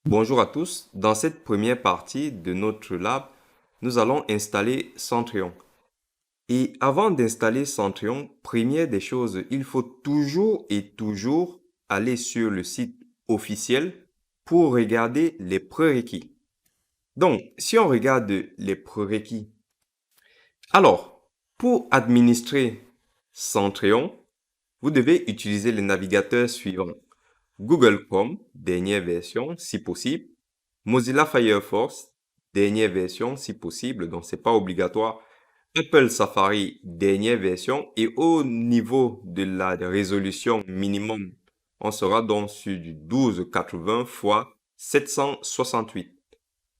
Bonjour à tous. Dans cette première partie de notre lab, nous allons installer Centrion. Et avant d'installer Centrion, première des choses, il faut toujours aller sur le site officiel pour regarder les prérequis. Donc, si on regarde les prérequis, alors, pour administrer Centrion, vous devez utiliser les navigateurs suivants. Google Chrome, dernière version, si possible. Mozilla Firefox, dernière version, si possible, donc c'est pas obligatoire. Apple Safari, dernière version. Et au niveau de la résolution minimum, on sera donc sur du 1280 x 768.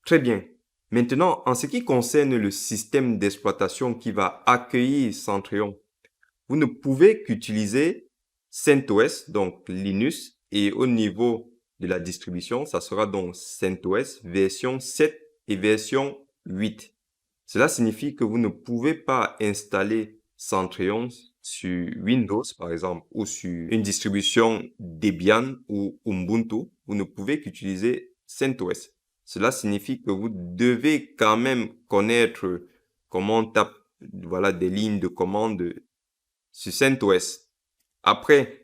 Très bien. Maintenant, en ce qui concerne le système d'exploitation qui va accueillir Centrion, vous ne pouvez qu'utiliser CentOS, donc Linux, et au niveau de la distribution, ça sera donc CentOS version 7 et version 8. Cela signifie que vous ne pouvez pas installer Centrion sur Windows, par exemple, ou sur une distribution Debian ou Ubuntu. Vous ne pouvez qu'utiliser CentOS. Cela signifie que vous devez quand même connaître comment on tape, voilà, des lignes de commande sur CentOS. Après,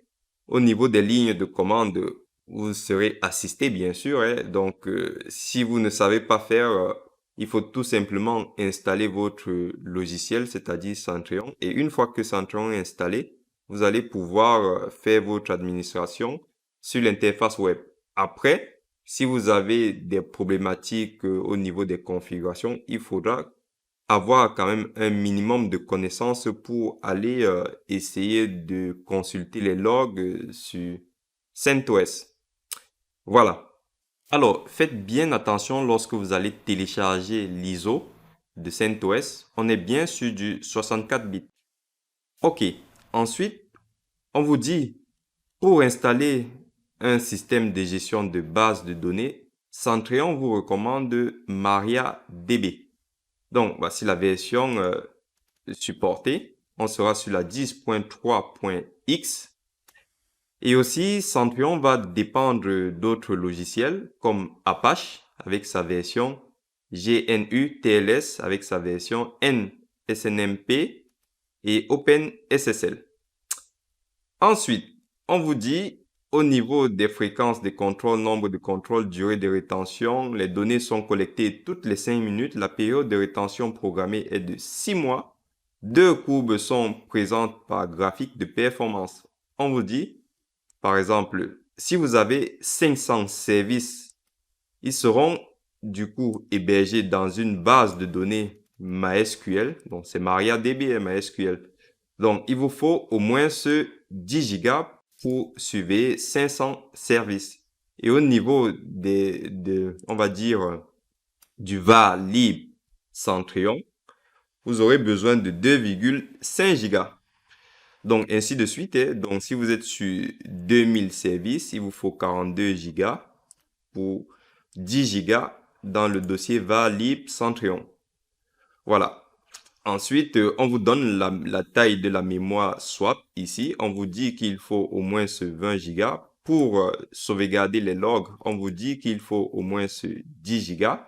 au niveau des lignes de commande, vous serez assisté, bien sûr, hein. Donc, si vous ne savez pas faire, il faut tout simplement installer votre logiciel, c'est-à-dire Centrion. Et une fois que Centrion est installé, vous allez pouvoir faire votre administration sur l'interface web. Après, si vous avez des problématiques au niveau des configurations, il faudra avoir quand même un minimum de connaissances pour aller essayer de consulter les logs sur CentOS. Voilà. Alors, faites bien attention lorsque vous allez télécharger l'ISO de CentOS. On est bien sur du 64 bits. OK. Ensuite, on vous dit, pour installer un système de gestion de base de données, Centrion vous recommande MariaDB. Donc, voici la version supportée. On sera sur la 10.3.x. Et aussi, Centrion va dépendre d'autres logiciels comme Apache avec sa version GNU TLS avec sa version NSNMP et OpenSSL. Ensuite, on vous dit au niveau des fréquences des contrôles, nombre de contrôles, durée de rétention, les données sont collectées toutes les 5 minutes. La période de rétention programmée est de 6 mois. Deux courbes sont présentes par graphique de performance. On vous dit, par exemple, si vous avez 500 services, ils seront du coup hébergés dans une base de données MySQL. Donc, c'est MariaDB et MySQL. Donc, il vous faut au moins ce 10 gigas pour surveiller 500 services. Et au niveau on va dire, du var libre Centrion, vous aurez besoin de 2,5 gigas. Donc, ainsi de suite, hein. Donc, si vous êtes sur 2000 services, il vous faut 42 gigas pour 10 gigas dans le dossier var libre Centrion. Voilà. Ensuite, on vous donne la taille de la mémoire swap ici. On vous dit qu'il faut au moins ce 20 gigas. Pour sauvegarder les logs, on vous dit qu'il faut au moins ce 10 gigas.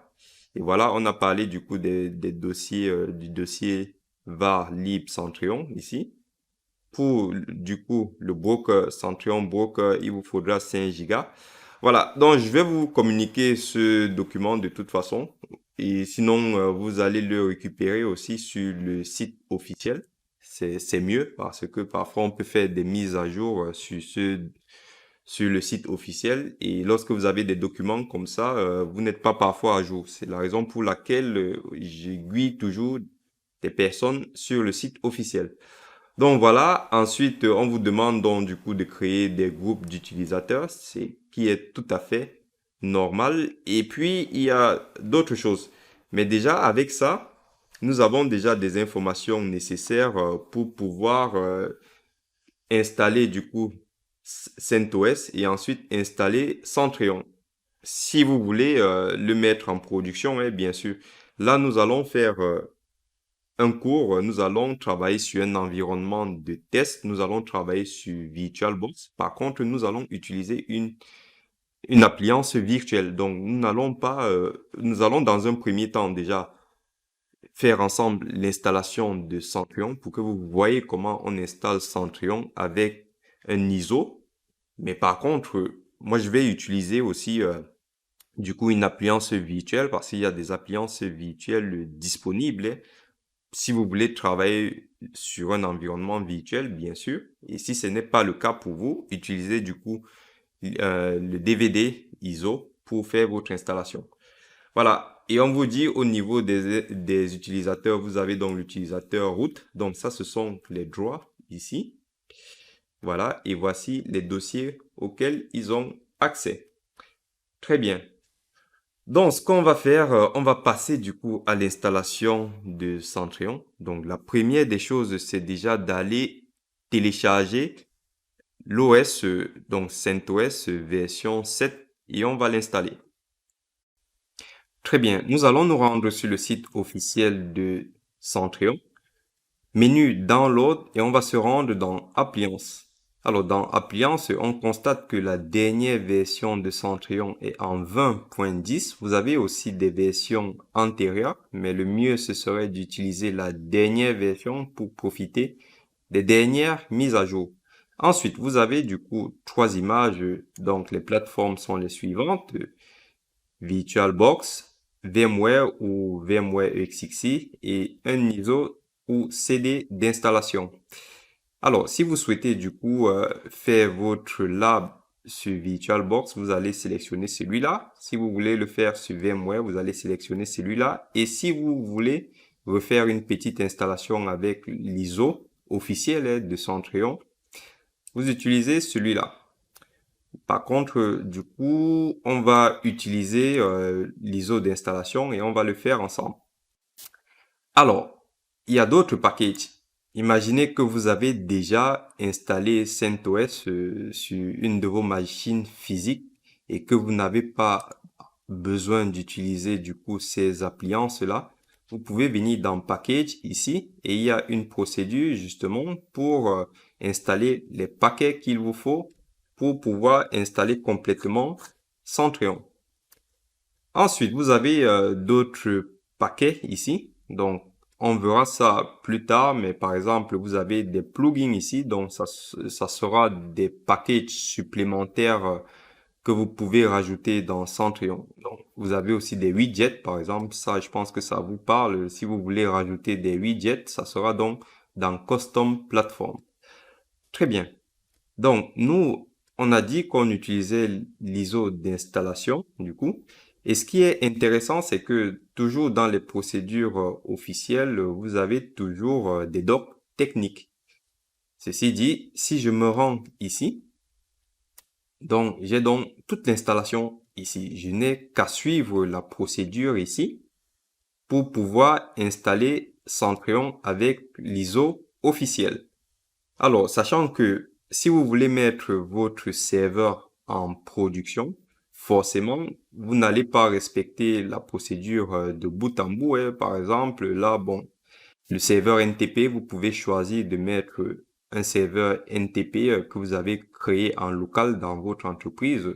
Et voilà, on a parlé du coup des dossiers, du dossier var lib Centrion ici. Pour du coup le broker Centrion broker, il vous faudra 5 gigas. Voilà, donc je vais vous communiquer ce document de toute façon. Et sinon, vous allez le récupérer aussi sur le site officiel. C'est mieux parce que parfois on peut faire des mises à jour sur le site officiel. Et lorsque vous avez des documents comme ça, vous n'êtes pas parfois à jour. C'est la raison pour laquelle j'aiguille toujours des personnes sur le site officiel. Donc voilà, ensuite on vous demande donc du coup de créer des groupes d'utilisateurs, c'est qui est tout à fait normal. Et puis il y a d'autres choses. Mais déjà avec ça, nous avons déjà des informations nécessaires pour pouvoir installer du coup CentOS et ensuite installer Centrion. Si vous voulez le mettre en production, hein, bien sûr. Là, nous allons faire un cours, nous allons travailler sur un environnement de test, nous allons travailler sur VirtualBox. Par contre, nous allons utiliser une une appliance virtuelle. Donc, nous allons dans un premier temps déjà faire ensemble l'installation de Centrion pour que vous voyez comment on installe Centrion avec un ISO. Mais par contre, moi, je vais utiliser aussi du coup une appliance virtuelle parce qu'il y a des appliances virtuelles disponibles, hein, si vous voulez travailler sur un environnement virtuel, bien sûr. Et si ce n'est pas le cas pour vous, utilisez du coup le DVD ISO pour faire votre installation. Voilà. Et on vous dit au niveau des utilisateurs, vous avez donc l'utilisateur root. Donc ça, ce sont les draws ici. Voilà. Et voici les dossiers auxquels ils ont accès. Très bien. Donc, ce qu'on va faire, on va passer du coup à l'installation de Centrion. Donc, la première des choses, c'est déjà d'aller télécharger l'OS, donc CentOS version 7, et on va l'installer. Très bien, nous allons nous rendre sur le site officiel de Centrion, menu Download, et on va se rendre dans Appliances. Alors, dans Appliances, on constate que la dernière version de Centrion est en 20.10. Vous avez aussi des versions antérieures, mais le mieux, ce serait d'utiliser la dernière version pour profiter des dernières mises à jour. Ensuite, vous avez du coup 3 images. Donc, les plateformes sont les suivantes: VirtualBox, VMware ou VMware EXXI et un ISO ou CD d'installation. Alors, si vous souhaitez du coup faire votre lab sur VirtualBox, vous allez sélectionner celui-là. Si vous voulez le faire sur VMware, vous allez sélectionner celui-là. Et si vous voulez refaire une petite installation avec l'ISO officiel de Centrion, vous utilisez celui-là. Par contre, du coup, on va utiliser l'ISO d'installation et on va le faire ensemble. Alors, il y a d'autres packages. Imaginez que vous avez déjà installé CentOS sur une de vos machines physiques et que vous n'avez pas besoin d'utiliser du coup ces appliances-là. Vous pouvez venir dans Package ici et il y a une procédure justement pour installer les paquets qu'il vous faut pour pouvoir installer complètement Centrion. Ensuite, vous avez d'autres paquets ici. Donc, on verra ça plus tard, mais par exemple, vous avez des plugins ici. Donc, ça sera des packages supplémentaires que vous pouvez rajouter dans Centrion. Donc, vous avez aussi des widgets, par exemple. Ça, je pense que ça vous parle. Si vous voulez rajouter des widgets, ça sera donc dans Custom Platform. Très bien. Donc, nous, on a dit qu'on utilisait l'ISO d'installation, du coup. Et ce qui est intéressant, c'est que toujours dans les procédures officielles, vous avez toujours des docs techniques. Ceci dit, si je me rends ici, donc j'ai donc toute l'installation ici. Je n'ai qu'à suivre la procédure ici pour pouvoir installer Centrion avec l'ISO officiel. Alors, sachant que si vous voulez mettre votre serveur en production, forcément, vous n'allez pas respecter la procédure de bout en bout, hein. Par exemple, là, bon, le serveur NTP, vous pouvez choisir de mettre un serveur NTP que vous avez créé en local dans votre entreprise.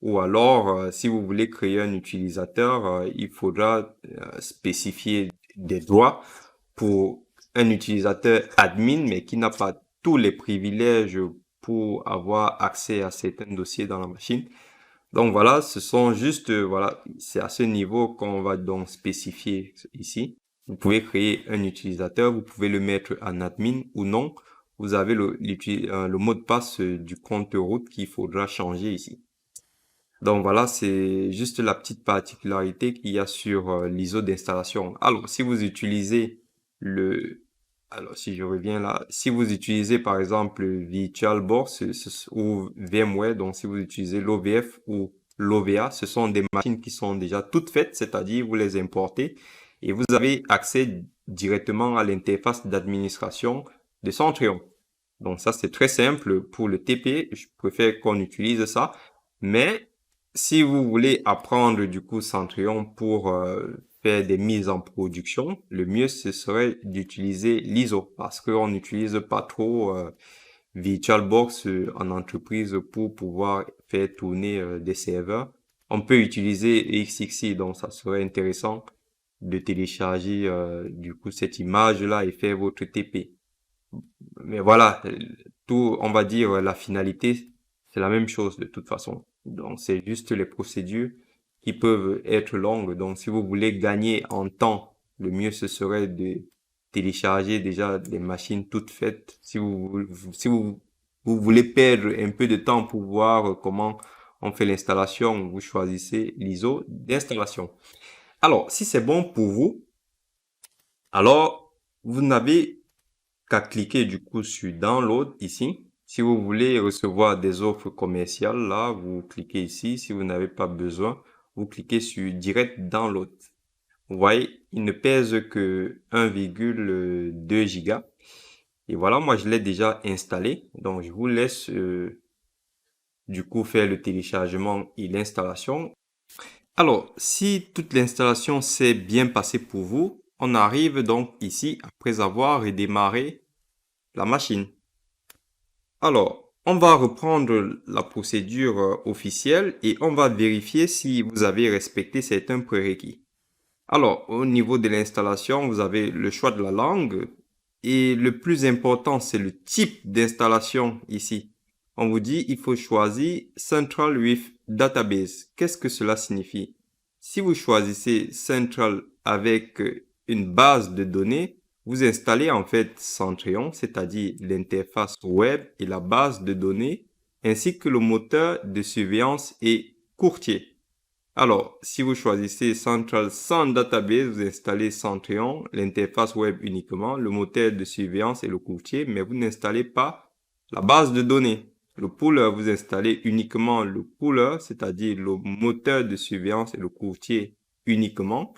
Ou alors, si vous voulez créer un utilisateur, il faudra spécifier des droits pour un utilisateur admin, mais qui n'a pas tous les privilèges pour avoir accès à certains dossiers dans la machine. Donc voilà, ce sont juste, voilà, c'est à ce niveau qu'on va donc spécifier ici. Vous pouvez créer un utilisateur, vous pouvez le mettre en admin ou non. Vous avez le mot de passe du compte root qu'il faudra changer ici. Donc voilà, c'est juste la petite particularité qu'il y a sur l'ISO d'installation. Alors, si vous utilisez alors si je reviens là, si vous utilisez par exemple VirtualBox ou VMware, donc si vous utilisez l'OVF ou l'OVA, ce sont des machines qui sont déjà toutes faites, c'est-à-dire vous les importez et vous avez accès directement à l'interface d'administration de Centrion. Donc ça, c'est très simple. Pour le TP, je préfère qu'on utilise ça. Mais si vous voulez apprendre du coup Centrion pour faire des mises en production, le mieux ce serait d'utiliser l'ISO parce qu'on n'utilise pas trop VirtualBox en entreprise pour pouvoir faire tourner des serveurs. On peut utiliser XXI, donc ça serait intéressant de télécharger du coup cette image-là et faire votre TP. Mais voilà, tout, on va dire la finalité, c'est la même chose de toute façon. Donc c'est juste les procédures qui peuvent être longues. Donc si vous voulez gagner en temps, le mieux ce serait de télécharger déjà des machines toutes faites. Si vous voulez perdre un peu de temps pour voir comment on fait l'installation, vous choisissez l'ISO d'installation. Alors, si c'est bon pour vous, alors vous n'avez qu'à cliquer du coup sur Download ici. Si vous voulez recevoir des offres commerciales, là, vous cliquez ici. Si vous n'avez pas besoin, vous cliquez sur Direct Download. Vous voyez, il ne pèse que 1,2 giga. Et voilà, moi je l'ai déjà installé. Donc je vous laisse du coup faire le téléchargement et l'installation. Alors, si toute l'installation s'est bien passée pour vous, on arrive donc ici après avoir redémarré la machine. Alors, on va reprendre la procédure officielle et on va vérifier si vous avez respecté certains prérequis. Alors, au niveau de l'installation, vous avez le choix de la langue et le plus important, c'est le type d'installation ici. On vous dit, il faut choisir Central with Database. Qu'est-ce que cela signifie? Si vous choisissez Central avec une base de données, vous installez en fait Centrion, c'est-à-dire l'interface web et la base de données, ainsi que le moteur de surveillance et courtier. Alors, si vous choisissez Central sans database, vous installez Centrion, l'interface web uniquement, le moteur de surveillance et le courtier, mais vous n'installez pas la base de données. Le pooler, vous installez uniquement le pooler, c'est-à-dire le moteur de surveillance et le courtier uniquement.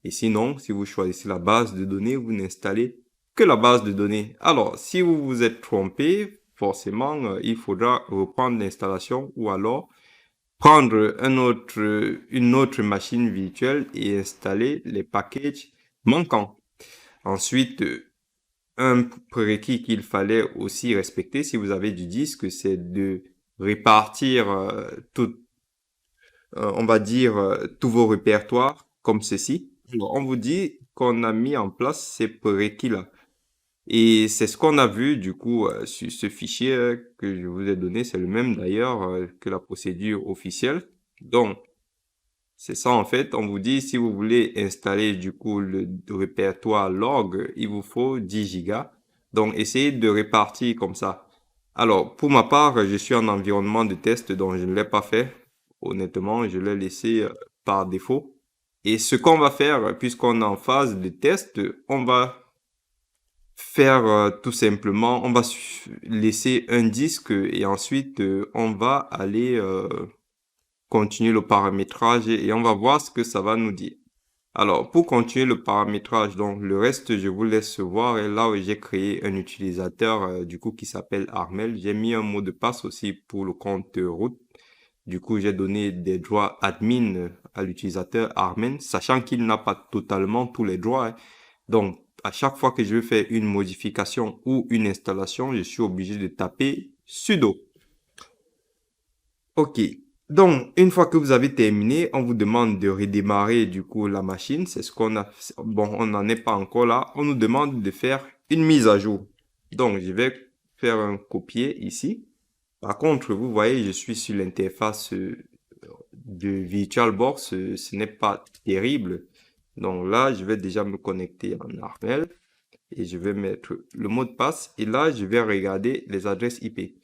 Et sinon, si vous choisissez la base de données, vous n'installez que la base de données. Alors, si vous vous êtes trompé, forcément, il faudra reprendre l'installation ou alors prendre une autre machine virtuelle et installer les packages manquants. Ensuite, un prérequis qu'il fallait aussi respecter si vous avez du disque, c'est de répartir on va dire, tous vos répertoires comme ceci. Alors, on vous dit qu'on a mis en place ces prérequis-là. Et c'est ce qu'on a vu du coup sur ce fichier que je vous ai donné. C'est le même d'ailleurs que la procédure officielle. Donc, c'est ça en fait. On vous dit si vous voulez installer du coup le répertoire log, il vous faut 10 gigas. Donc, essayez de répartir comme ça. Alors, pour ma part, je suis en environnement de test, donc je ne l'ai pas fait. Honnêtement, je l'ai laissé par défaut. Et ce qu'on va faire, puisqu'on est en phase de test, on va faire tout simplement, on va laisser un disque et ensuite on va aller continuer le paramétrage et on va voir ce que ça va nous dire. Alors, pour continuer le paramétrage, donc le reste, je vous laisse voir. Et là où j'ai créé un utilisateur du coup qui s'appelle Armel, j'ai mis un mot de passe aussi pour le compte root. Du coup, j'ai donné des droits admin à l'utilisateur Armen, sachant qu'il n'a pas totalement tous les droits, hein. Donc, à chaque fois que je veux faire une modification ou une installation, je suis obligé de taper sudo. Ok. Donc, une fois que vous avez terminé, on vous demande de redémarrer du coup la machine. C'est ce qu'on a. Bon, on n'en est pas encore là. On nous demande de faire une mise à jour. Donc, je vais faire un copier ici. Par contre, vous voyez, je suis sur l'interface de VirtualBox. Ce n'est pas terrible. Donc là, je vais déjà me connecter en Armel et je vais mettre le mot de passe. Et là, je vais regarder les adresses IP.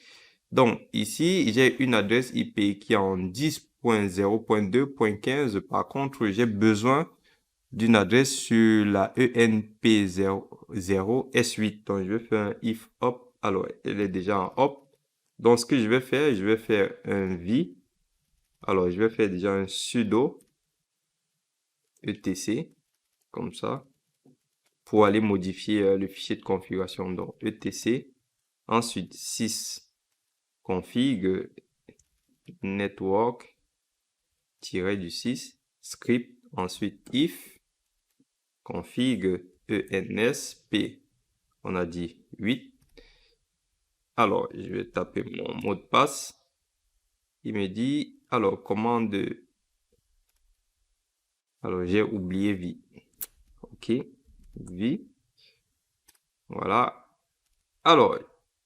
Donc ici, j'ai une adresse IP qui est en 10.0.2.15. Par contre, j'ai besoin d'une adresse sur la ENP0S8. Donc je vais faire un if hop. Alors, elle est déjà en hop. Donc ce que je vais faire un v. Alors, je vais faire déjà un sudo etc. Comme ça. Pour aller modifier le fichier de configuration. Donc etc. Ensuite, 6 config network du 6 script. Ensuite, if config ENSP. On a dit 8. Alors, je vais taper mon mot de passe. Il me dit, alors, commande. Alors, j'ai oublié vie. OK. Vie. Voilà. Alors,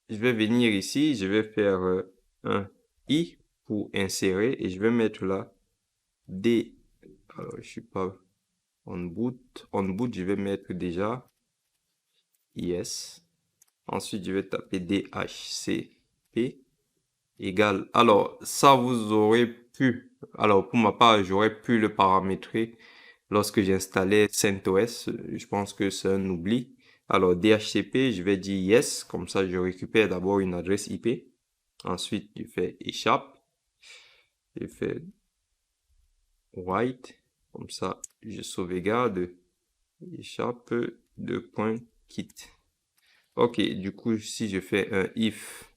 je vais venir ici. Je vais faire un I pour insérer. Et je vais mettre là D. Alors, je suis pas on boot. On boot, je vais mettre déjà yes. Ensuite, je vais taper DHCP égale. Alors, ça, vous aurez pu. Alors, pour ma part, j'aurais pu le paramétrer lorsque j'installais CentOS. Je pense que c'est un oubli. Alors, DHCP, je vais dire yes. Comme ça, je récupère d'abord une adresse IP. Ensuite, je fais échappe. Je fais write. Comme ça, je sauvegarde. Échappe de point quitte. Ok, du coup, si je fais un if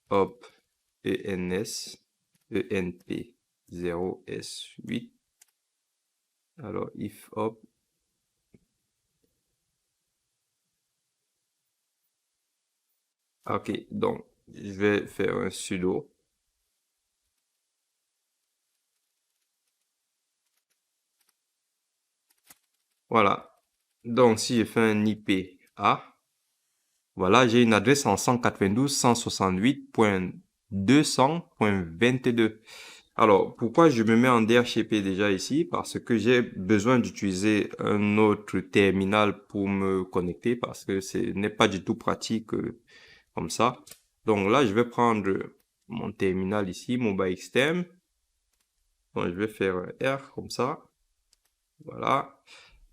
hop ENS ENP 0S8, alors if hop, ok, donc je vais faire un sudo. Voilà, donc si je fais un IP A, voilà, j'ai une adresse en 192.168.200.22. Alors, pourquoi je me mets en DHCP déjà ici? Parce que j'ai besoin d'utiliser un autre terminal pour me connecter parce que ce n'est pas du tout pratique comme ça. Donc là, je vais prendre mon terminal ici, Mobile Externe. Donc, je vais faire R comme ça. Voilà.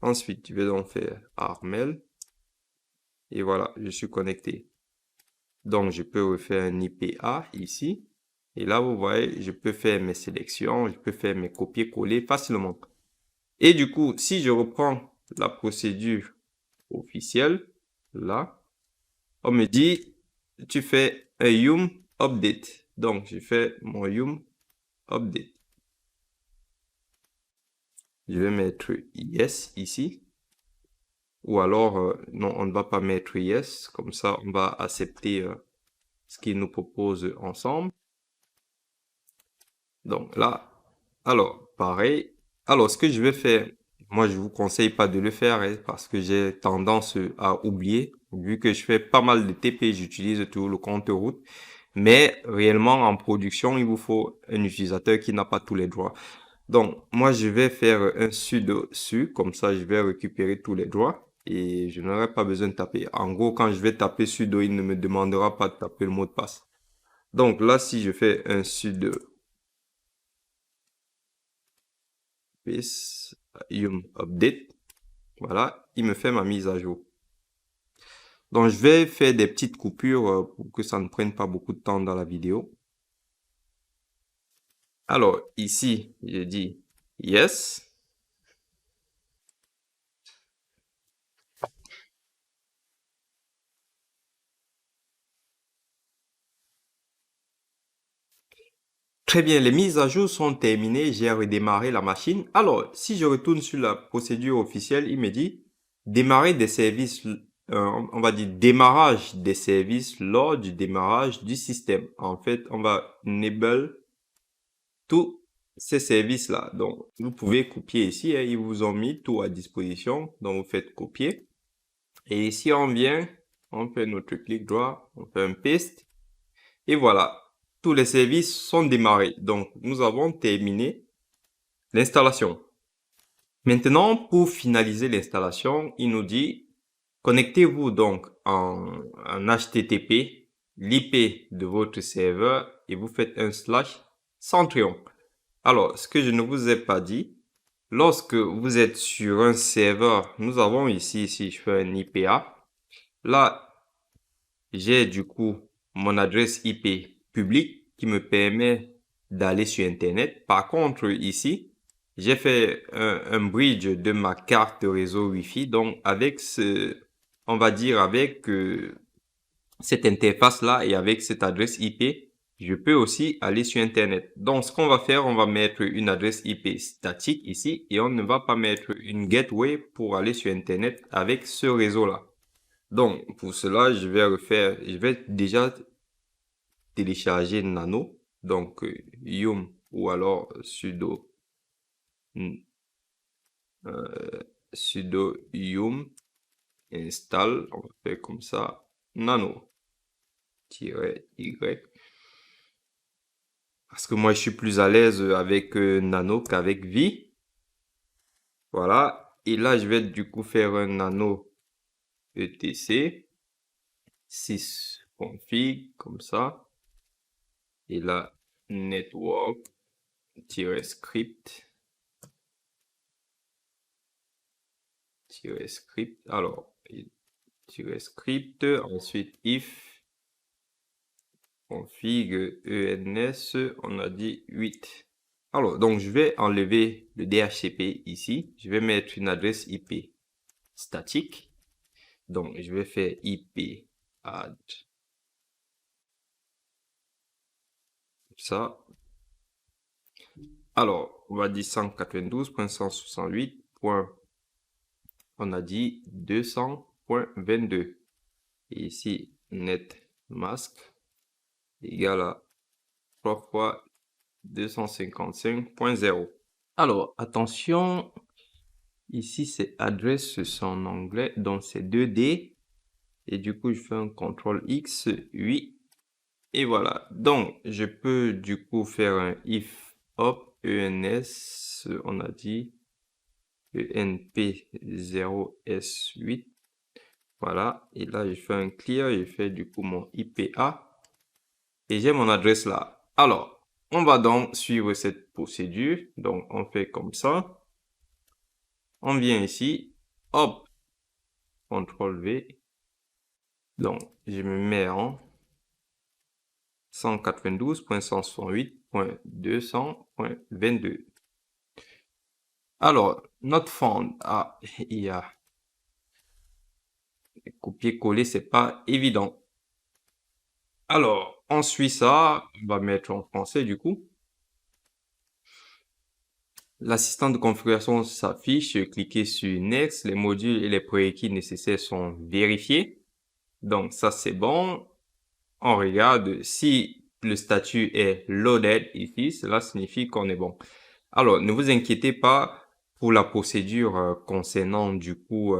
Ensuite, je vais donc faire Armel. Et voilà, je suis connecté. Donc, je peux refaire un IPA ici. Et là, vous voyez, je peux faire mes sélections, je peux faire mes copier-coller facilement. Et du coup, si je reprends la procédure officielle, là, on me dit, tu fais un yum update. Donc, je fais mon yum update. Je vais mettre yes ici. Ou alors, non, on ne va pas mettre yes. Comme ça, on va accepter ce qu'il nous propose ensemble. Donc là, alors, pareil. Alors, ce que je vais faire, moi, je vous conseille pas de le faire parce que j'ai tendance à oublier. Vu que je fais pas mal de TP, j'utilise toujours le compte route. Mais réellement, en production, il vous faut un utilisateur qui n'a pas tous les droits. Donc, moi, je vais faire un sudo su. Comme ça, je vais récupérer tous les droits. Et je n'aurai pas besoin de taper. En gros, quand je vais taper sudo, il ne me demandera pas de taper le mot de passe. Donc là, si je fais un sudo yum update, voilà, il me fait ma mise à jour. Donc, je vais faire des petites coupures pour que ça ne prenne pas beaucoup de temps dans la vidéo. Alors, ici, je dis yes. Très bien, les mises à jour sont terminées, j'ai redémarré la machine. Alors, si je retourne sur la procédure officielle, il me dit démarrer des services, on va dire démarrage des services lors du démarrage du système. En fait, on va enable tous ces services-là. Donc, vous pouvez copier ici, hein, ils vous ont mis tout à disposition. Donc, vous faites copier. Et ici, on vient, on fait notre clic droit, on fait un paste. Et voilà, tous les services sont démarrés. Donc, nous avons terminé l'installation. Maintenant, pour finaliser l'installation, il nous dit, connectez-vous donc en HTTP, l'IP de votre serveur et vous faites un /Centrion. Alors, ce que je ne vous ai pas dit, lorsque vous êtes sur un serveur, nous avons ici, si je fais un IPA, là, j'ai du coup mon adresse IP publique qui me permet d'aller sur Internet. Par contre, ici, j'ai fait un bridge de ma carte réseau Wi-Fi. Donc, avec on va dire avec cette interface-là et avec cette adresse IP, je peux aussi aller sur Internet. Donc, ce qu'on va faire, on va mettre une adresse IP statique ici et on ne va pas mettre une gateway pour aller sur Internet avec ce réseau-là. Donc, pour cela, je vais déjà télécharger Nano. Donc, yum ou alors mm, sudo yum install. On va faire comme ça. Nano-y. Parce que moi, je suis plus à l'aise avec Nano qu'avec Vi. Voilà. Et là, je vais du coup faire un Nano etc 6 config comme ça. Et là, network-script. Script. Alors, script. Ensuite, if config ENS. On a dit 8. Alors, donc, je vais enlever le DHCP ici. Je vais mettre une adresse IP statique. Donc, je vais faire IP add. Ça. Alors, on va dire 192.168. On a dit 200.22. Et ici, net mask égale à 3 fois 255.0. Alors, attention, ici c'est adresse, c'est en anglais, donc c'est 2D. Et du coup, je fais un CTRL X, oui. Et voilà. Donc, je peux du coup faire un if hop ENS, on a dit ENP0S8. Voilà. Et là, je fais un clear, je fais du coup mon IPA. Et j'ai mon adresse là. Alors, on va donc suivre cette procédure. Donc, on fait comme ça. On vient ici. Hop. CTRL V. Donc, je me mets en 192.168.200.22. Alors, notre fond, il y a copier-coller, c'est pas évident. Alors, on suit ça, on va mettre en français du coup. L'assistant de configuration s'affiche, cliquez sur Next, les modules et les prérequis nécessaires sont vérifiés. Donc ça c'est bon. On regarde si le statut est loaded ici, cela signifie qu'on est bon. Alors, ne vous inquiétez pas pour la procédure concernant du coup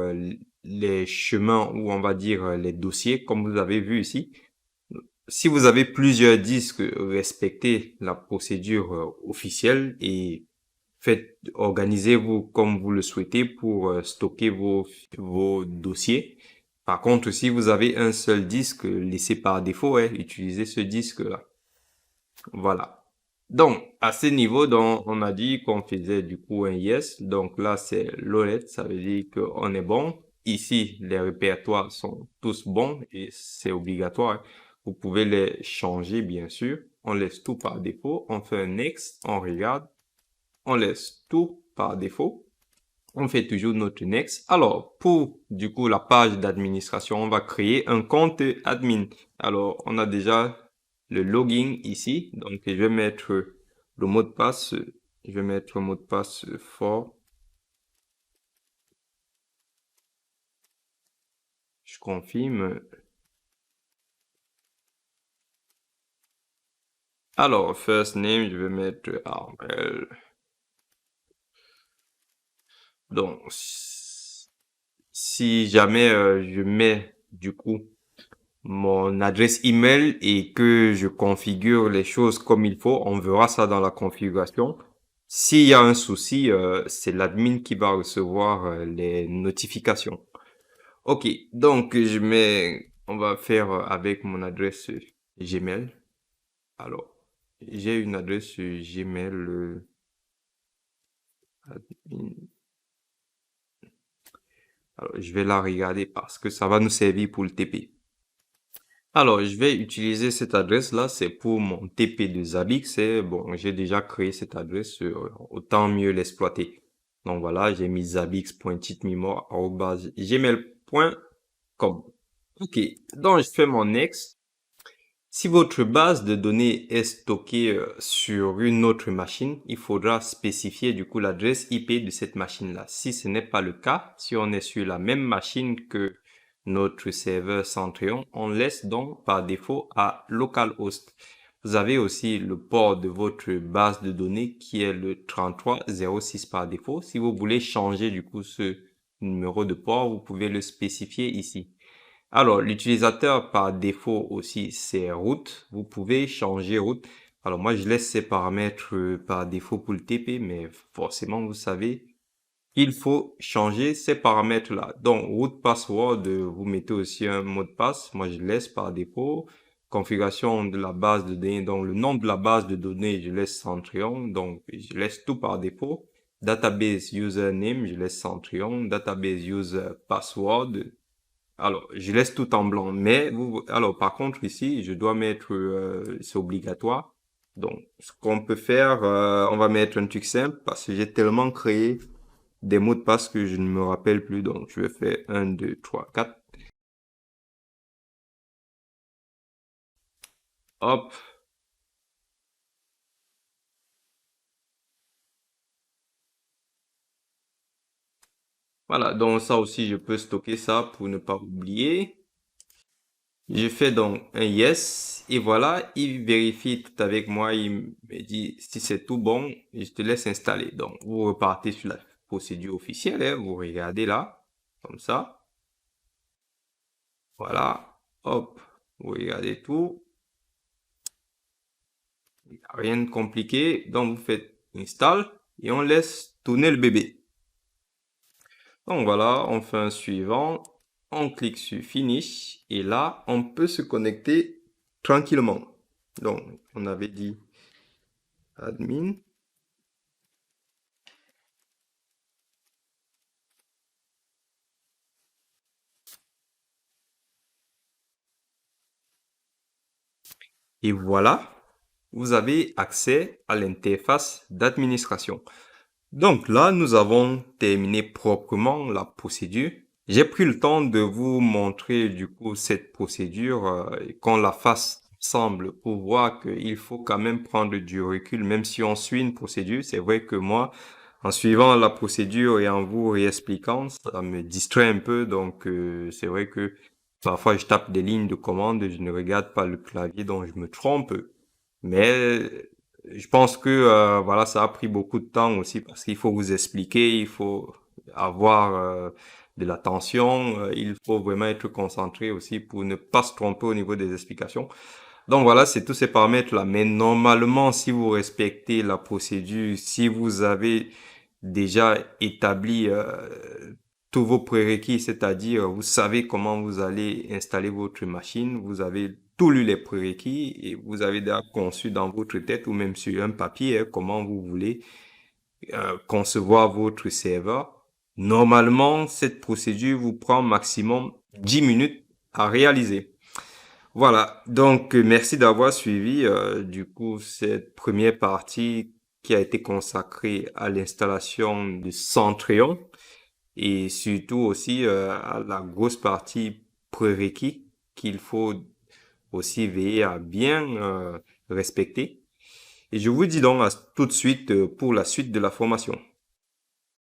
les chemins ou on va dire les dossiers comme vous avez vu ici. Si vous avez plusieurs disques, respectez la procédure officielle et organisez-vous comme vous le souhaitez pour stocker vos dossiers. Par contre, si vous avez un seul disque, laissez par défaut, utilisez ce disque-là. Voilà. Donc, à ce niveau, donc, on a dit qu'on faisait du coup un yes. Donc là, c'est loaded, ça veut dire qu'on est bon. Ici, les répertoires sont tous bons et c'est obligatoire. Vous pouvez les changer, bien sûr. On laisse tout par défaut. On fait un next, on regarde. On laisse tout par défaut. On fait toujours notre next. Alors, pour du coup la page d'administration, on va créer un compte admin. Alors, on a déjà le login ici. Donc, je vais mettre le mot de passe. Je vais mettre un mot de passe fort. Je confirme. Alors, first name, je vais mettre Armel. Donc, si jamais je mets du coup mon adresse email et que je configure les choses comme il faut, on verra ça dans la configuration. S'il y a un souci, c'est l'admin qui va recevoir les notifications. Ok, donc on va faire avec mon adresse Gmail. Alors, j'ai une adresse Gmail admin. Alors, je vais la regarder parce que ça va nous servir pour le TP. Alors, je vais utiliser cette adresse-là, c'est pour mon TP de Zabbix. Bon, j'ai déjà créé cette adresse, autant mieux l'exploiter. Donc voilà, j'ai mis zabbix.titmimo@gmail.com. Ok, donc je fais mon next. Si votre base de données est stockée sur une autre machine, il faudra spécifier du coup l'adresse IP de cette machine-là. Si ce n'est pas le cas, si on est sur la même machine que notre serveur Centrion, on laisse donc par défaut à localhost. Vous avez aussi le port de votre base de données qui est le 3306 par défaut. Si vous voulez changer du coup ce numéro de port, vous pouvez le spécifier ici. Alors, l'utilisateur par défaut aussi, c'est root. Vous pouvez changer root. Alors, moi, je laisse ces paramètres par défaut pour le TP, mais forcément, vous savez, il faut changer ces paramètres-là. Donc, root password, vous mettez aussi un mot de passe. Moi, je laisse par défaut. Configuration de la base de données. Donc, le nom de la base de données, je laisse Centrion. Donc, je laisse tout par défaut. Database username, je laisse Centrion. Database user password. Alors, je laisse tout en blanc. Mais, alors, par contre, ici, je dois mettre, c'est obligatoire. Donc, ce qu'on peut faire, on va mettre un truc simple parce que j'ai tellement créé des mots de passe que je ne me rappelle plus. Donc, je vais faire 1, 2, 3, 4. Hop. Voilà. Donc, ça aussi, je peux stocker ça pour ne pas oublier. Je fais donc un yes. Et voilà, il vérifie tout avec moi. Il me dit si c'est tout bon, je te laisse installer. Donc, vous repartez sur la procédure officielle. Hein, vous regardez là. Comme ça. Voilà. Hop. Vous regardez tout. Rien de compliqué. Donc, vous faites install et on laisse tourner le bébé. Donc voilà, on fait un suivant. On clique sur finish et là, on peut se connecter tranquillement. Donc, on avait dit admin. Et voilà, vous avez accès à l'interface d'administration. Donc là, nous avons terminé proprement la procédure. J'ai pris le temps de vous montrer du coup cette procédure, qu'on la fasse ensemble pour voir qu'il faut quand même prendre du recul, même si on suit une procédure. C'est vrai que moi, en suivant la procédure et en vous réexpliquant, ça me distrait un peu. Donc c'est vrai que parfois je tape des lignes de commande, je ne regarde pas le clavier, donc je me trompe. Mais je pense que voilà, ça a pris beaucoup de temps aussi parce qu'il faut vous expliquer, il faut avoir de l'attention, il faut vraiment être concentré aussi pour ne pas se tromper au niveau des explications. Donc voilà, c'est tous ces paramètres-là. Mais normalement, si vous respectez la procédure, si vous avez déjà établi tous vos prérequis, c'est-à-dire vous savez comment vous allez installer votre machine, vous avez tout lu les prérequis et vous avez déjà conçu dans votre tête ou même sur un papier comment vous voulez concevoir votre serveur. Normalement, cette procédure vous prend maximum 10 minutes à réaliser. Voilà, donc merci d'avoir suivi du coup cette première partie qui a été consacrée à l'installation de Centrion et surtout aussi à la grosse partie prérequis qu'il faut aussi veiller à bien respecter. Et je vous dis donc à tout de suite pour la suite de la formation.